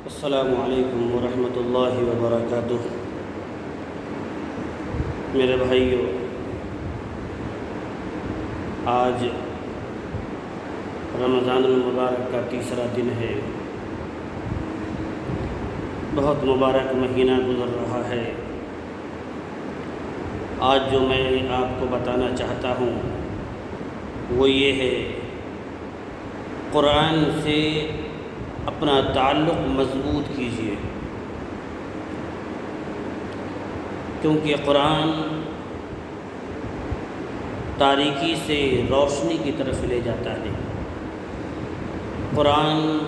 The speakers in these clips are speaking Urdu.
السلام علیکم ورحمۃ اللہ وبرکاتہ۔ میرے بھائیو، آج رمضان المبارک کا تیسرا دن ہے۔ بہت مبارک مہینہ گزر رہا ہے۔ آج جو میں آپ کو بتانا چاہتا ہوں وہ یہ ہے، قرآن سے اپنا تعلق مضبوط کیجیے، کیونکہ قرآن تاریکی سے روشنی کی طرف لے جاتا ہے۔ قرآن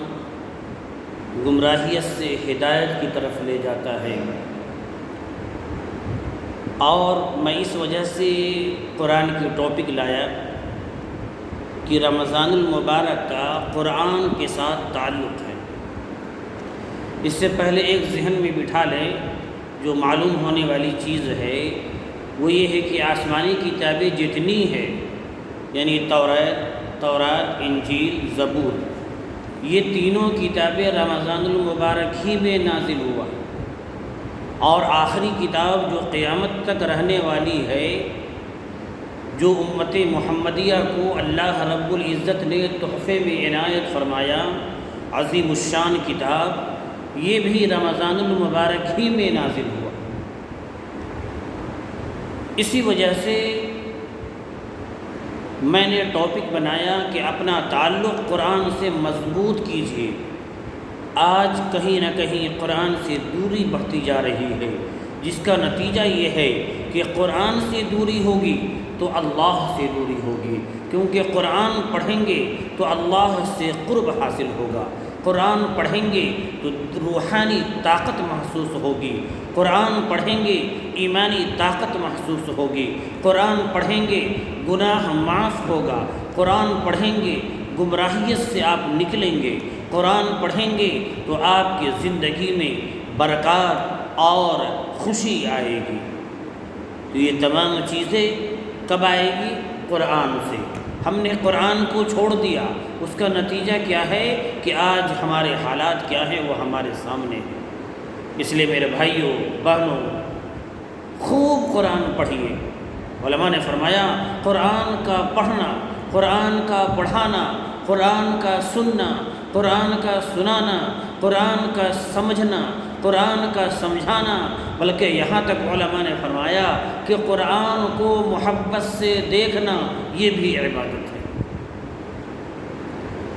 گمراہیت سے ہدایت کی طرف لے جاتا ہے، اور میں اس وجہ سے قرآن کی ٹاپک لایا کہ رمضان المبارک کا قرآن کے ساتھ تعلق ہے۔ اس سے پہلے ایک ذہن میں بٹھا لیں، جو معلوم ہونے والی چیز ہے وہ یہ ہے کہ آسمانی کتابیں جتنی ہیں، یعنی تورات، انجیل، زبور، یہ تینوں کتابیں رمضان المبارک ہی میں نازل ہوا، اور آخری کتاب جو قیامت تک رہنے والی ہے، جو امت محمدیہ کو اللہ رب العزت نے تحفے میں عنایت فرمایا، عظیم الشان کتاب، یہ بھی رمضان المبارک ہی میں نازل ہوا۔ اسی وجہ سے میں نے ٹاپک بنایا کہ اپنا تعلق قرآن سے مضبوط کیجیے۔ آج کہیں نہ کہیں قرآن سے دوری بڑھتی جا رہی ہے، جس کا نتیجہ یہ ہے کہ قرآن سے دوری ہوگی تو اللہ سے دوری ہوگی، کیونکہ قرآن پڑھیں گے تو اللہ سے قرب حاصل ہوگا، قرآن پڑھیں گے تو روحانی طاقت محسوس ہوگی، قرآن پڑھیں گے ایمانی طاقت محسوس ہوگی، قرآن پڑھیں گے گناہ معاف ہوگا، قرآن پڑھیں گے گمراہیت سے آپ نکلیں گے، قرآن پڑھیں گے تو آپ کی زندگی میں برکات اور خوشی آئے گی۔ تو یہ تمام چیزیں کب آئے گی؟ قرآن سے۔ ہم نے قرآن کو چھوڑ دیا، اس کا نتیجہ کیا ہے کہ آج ہمارے حالات کیا ہیں وہ ہمارے سامنے ہیں۔ اس لیے میرے بھائیوں بہنوں، خوب قرآن پڑھیے۔ علماء نے فرمایا، قرآن کا پڑھنا، قرآن کا پڑھانا، قرآن کا سننا، قرآن کا سنانا، قرآن کا سمجھنا، قرآن کا سمجھانا، بلکہ یہاں تک علماء نے فرمایا کہ قرآن کو محبت سے دیکھنا، یہ بھی عبادت ہے۔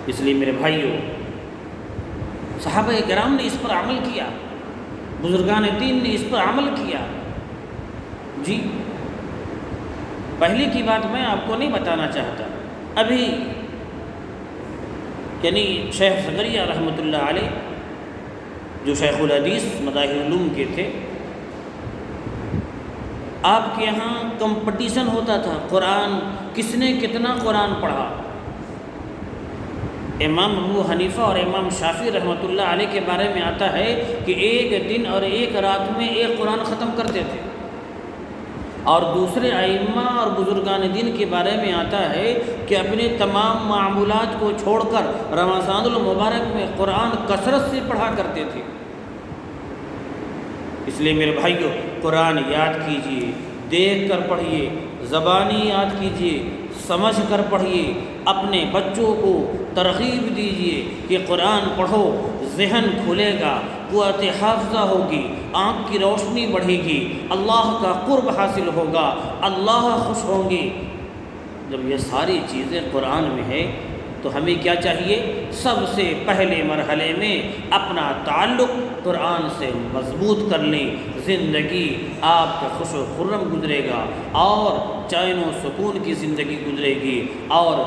اس لیے میرے بھائیوں، صحابہ کرام نے اس پر عمل کیا، بزرگان دین نے اس پر عمل کیا۔ جی، پہلے کی بات میں آپ کو نہیں بتانا چاہتا، ابھی یعنی شیخ زکریا رحمۃ اللہ علیہ، جو شیخ الحدیث مظاہر العلوم کے تھے، آپ کے یہاں کمپٹیشن ہوتا تھا، قرآن کس نے کتنا قرآن پڑھا۔ امام ابو حنیفہ اور امام شافعی رحمۃ اللہ علیہ کے بارے میں آتا ہے کہ ایک دن اور ایک رات میں ایک قرآن ختم کرتے تھے، اور دوسرے ائمہ اور بزرگان دین کے بارے میں آتا ہے کہ اپنے تمام معمولات کو چھوڑ کر رمضان المبارک میں قرآن کثرت سے پڑھا کرتے تھے۔ اس لیے میرے بھائیوں، قرآن یاد کیجئے، دیکھ کر پڑھیے، زبانی یاد کیجئے، سمجھ کر پڑھیے، اپنے بچوں کو ترغیب دیجئے کہ قرآن پڑھو، ذہن کھلے گا، قوت حافظہ ہوگی، آنکھ کی روشنی بڑھے گی، اللہ کا قرب حاصل ہوگا، اللہ خوش ہوں گے۔ جب یہ ساری چیزیں قرآن میں ہے تو ہمیں کیا چاہیے؟ سب سے پہلے مرحلے میں اپنا تعلق قرآن سے مضبوط کر لیں، زندگی آپ کا خوش و خرم گزرے گا، اور چین و سکون کی زندگی گزرے گی، اور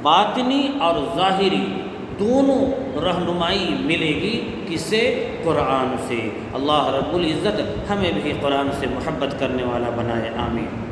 باطنی اور ظاہری دونوں رہنمائی ملے گی، کس سے؟ قرآن سے۔ اللہ رب العزت ہمیں بھی قرآن سے محبت کرنے والا بنائے، آمین۔